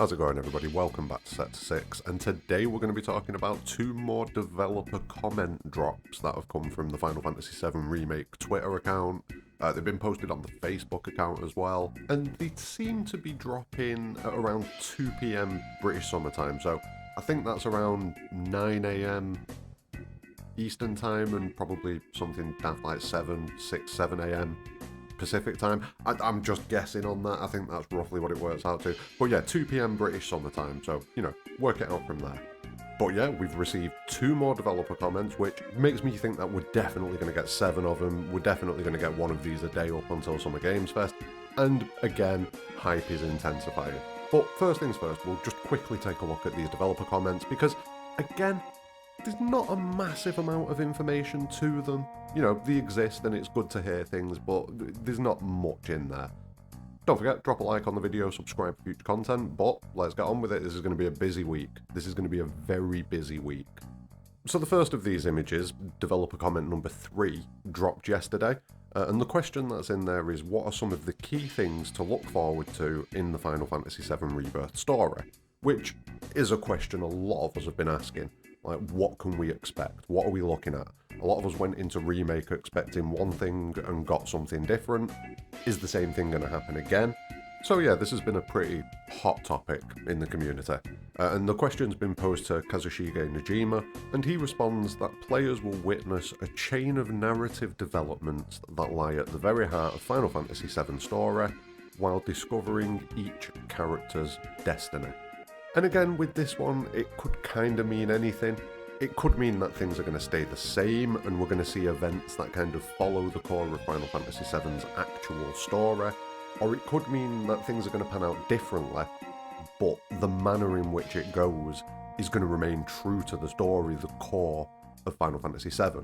How's it going, everybody? Welcome back to Sector 6, and today we're going to be talking about two more developer comment drops that have come from the Final Fantasy VII Remake Twitter account. They've been posted on the Facebook account as well, and they seem to be dropping at around 2 PM British Summer Time, so I think that's around 9 AM Eastern Time, and probably something daft like 7 AM Pacific Time. I'm just guessing on that. I think that's roughly what it works out to. But yeah, 2 PM British Summer Time, so, you know, work it out from there. But yeah, we've received two more developer comments, which makes me think that we're definitely going to get 7 of them. We're definitely going to get one of these a day up until Summer Games Fest. And again, hype is intensifying. But first things first, we'll just quickly take a look at these developer comments because, again, there's not a massive amount of information to them. You know, they exist and it's good to hear things, but there's not much in there. Don't forget, drop a like on the video, subscribe for future content, but let's get on with it. This is going to be a busy week. This is going to be a very busy week. So the first of these images, developer comment number 3, dropped yesterday. And the question that's in there is, what are some of the key things to look forward to in the Final Fantasy VII Rebirth story? Which is a question a lot of us have been asking. Like, what can we expect? What are we looking at? A lot of us went into Remake expecting one thing and got something different. Is the same thing going to happen again? So yeah, this has been a pretty hot topic in the community. And the question's been posed to Kazushige Najima, and he responds that players will witness a chain of narrative developments that lie at the very heart of Final Fantasy VII story, while discovering each character's destiny. And again, with this one, it could kind of mean anything. It could mean that things are going to stay the same, and we're going to see events that kind of follow the core of Final Fantasy VII's actual story. Or it could mean that things are going to pan out differently, but the manner in which it goes is going to remain true to the story, the core of Final Fantasy VII.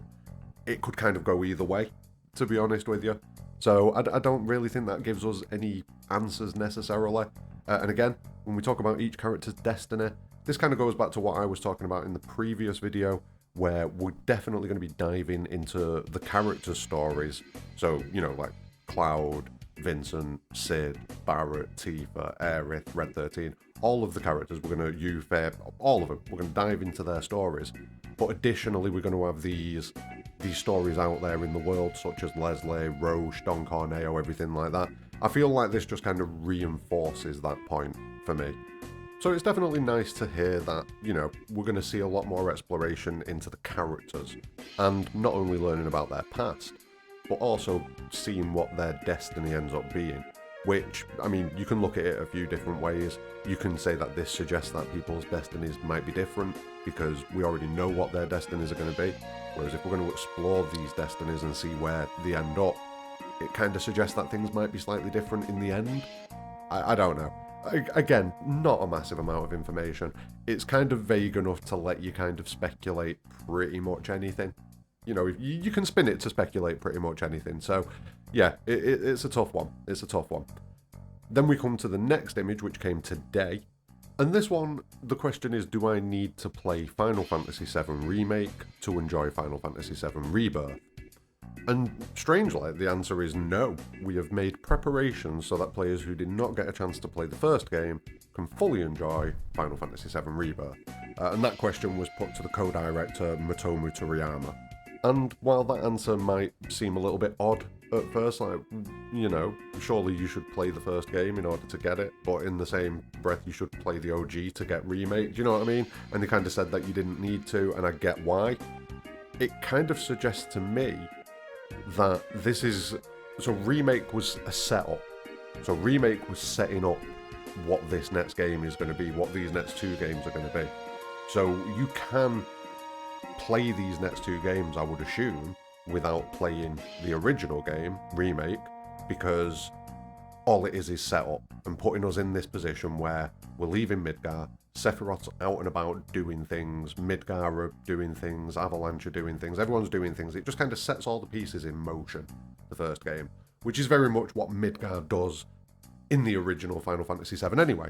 It could kind of go either way, to be honest with you. So I don't really think that gives us any answers necessarily. And again, when we talk about each character's destiny, this kind of goes back to what I was talking about in the previous video, where we're definitely going to be diving into the characters' stories. So, you know, like Cloud, Vincent, Cid, Barrett, Tifa, Aerith, Red 13, all of the characters, we're going to Yuffie, all of them, we're going to dive into their stories. But additionally, we're going to have these stories out there in the world, such as Leslie, Roche, Don Corneo, everything like that. I feel like this just kind of reinforces that point for me. So it's definitely nice to hear that, you know, we're going to see a lot more exploration into the characters, and not only learning about their past, but also seeing what their destiny ends up being. Which, I mean, you can look at it a few different ways. You can say that this suggests that people's destinies might be different, because we already know what their destinies are going to be. Whereas if we're going to explore these destinies and see where they end up, it kind of suggests that things might be slightly different in the end. I don't know. Again, not a massive amount of information. It's kind of vague enough to let you kind of speculate pretty much anything. You know, you can spin it to speculate pretty much anything. So, yeah, it's a tough one. It's a tough one. Then we come to the next image, which came today. And this one, the question is, do I need to play Final Fantasy VII Remake to enjoy Final Fantasy VII Rebirth? And strangely, the answer is no. We have made preparations so that players who did not get a chance to play the first game can fully enjoy Final Fantasy VII Rebirth. And that question was put to the co-director Motomu Toriyama. And while that answer might seem a little bit odd at first, like, you know, surely you should play the first game in order to get it, but in the same breath you should play the OG to get Remake, do you know what I mean? And they kind of said that you didn't need to, and I get why. It kind of suggests to me that this is... So Remake was a setup. So Remake was setting up what this next game is going to be, what these next 2 games are going to be. So you can play these next 2 games, I would assume, without playing the original game, Remake, because all it is set up and putting us in this position where we're leaving Midgar, Sephiroth's out and about doing things, Midgar are doing things, Avalanche are doing things, everyone's doing things. It just kind of sets all the pieces in motion, the first game, which is very much what Midgar does in the original Final Fantasy VII anyway.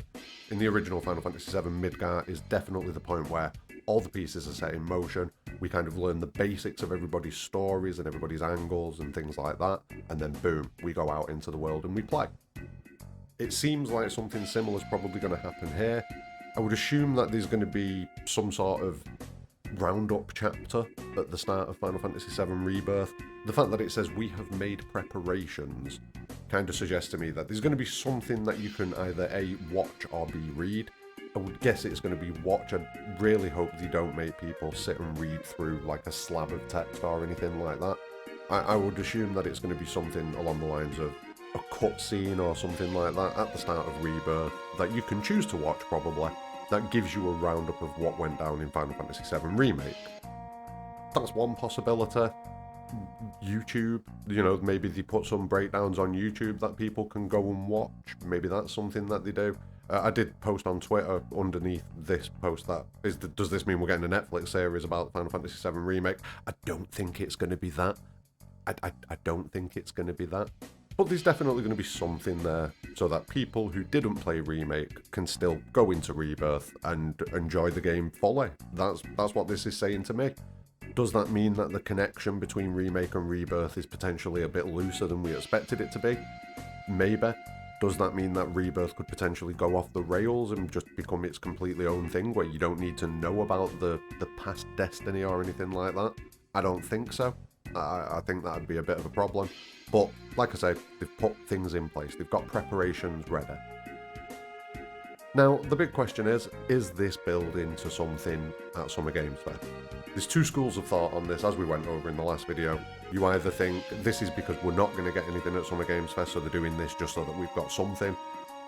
In the original Final Fantasy VII, Midgar is definitely the point where all the pieces are set in motion. We kind of learn the basics of everybody's stories and everybody's angles and things like that, and then boom, we go out into the world and we play. It seems like something similar is probably going to happen here. I would assume that there's going to be some sort of roundup chapter at the start of Final Fantasy VII Rebirth. The fact that it says we have made preparations kind of suggests to me that there's going to be something that you can either A, watch or B, read. I would guess it's going to be watch. I really hope they don't make people sit and read through like a slab of text or anything like that. I would assume that it's going to be something along the lines of a cutscene or something like that at the start of Rebirth that you can choose to watch probably, that gives you a roundup of what went down in Final Fantasy VII Remake. That's one possibility. YouTube, you know, maybe they put some breakdowns on YouTube that people can go and watch. Maybe that's something that they do. I did post on Twitter underneath this post that does this mean we're getting a Netflix series about Final Fantasy VII Remake? I don't think it's going to be that. I don't think it's going to be that. But there's definitely going to be something there so that people who didn't play Remake can still go into Rebirth and enjoy the game fully. That's what this is saying to me. Does that mean that the connection between Remake and Rebirth is potentially a bit looser than we expected it to be? Maybe. Does that mean that Rebirth could potentially go off the rails and just become its completely own thing where you don't need to know about the past destiny or anything like that? I don't think so. I think that would be a bit of a problem. But, like I said, they've put things in place. They've got preparations ready. Now, the big question is this building to something at Summer Games Fest? There's two schools of thought on this, as we went over in the last video. You either think this is because we're not going to get anything at Summer Games Fest, so they're doing this just so that we've got something,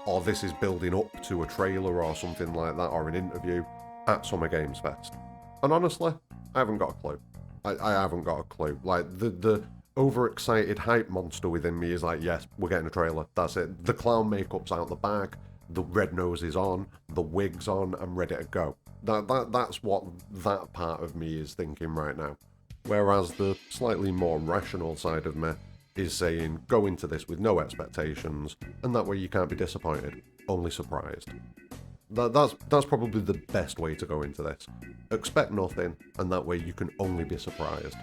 or this is building up to a trailer or something like that, or an interview at Summer Games Fest. And honestly, I haven't got a clue. I haven't got a clue. Like, the overexcited hype monster within me is like, yes, we're getting a trailer. That's it. The clown makeup's out the bag. The red nose is on. The wig's on. I'm ready to go. That's what that part of me is thinking right now. Whereas the slightly more rational side of me is saying, go into this with no expectations, and that way you can't be disappointed, only surprised. That's probably the best way to go into this. Expect nothing, and that way you can only be surprised.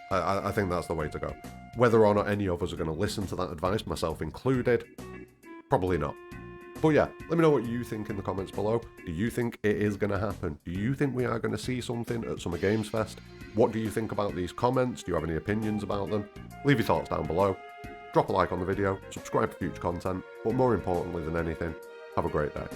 I think that's the way to go. Whether or not any of us are going to listen to that advice, myself included, probably not. But yeah, let me know what you think in the comments below. Do you think it is going to happen? Do you think we are going to see something at Summer Games Fest? What do you think about these comments? Do you have any opinions about them? Leave your thoughts down below. Drop a like on the video, subscribe for future content, but more importantly than anything, have a great day.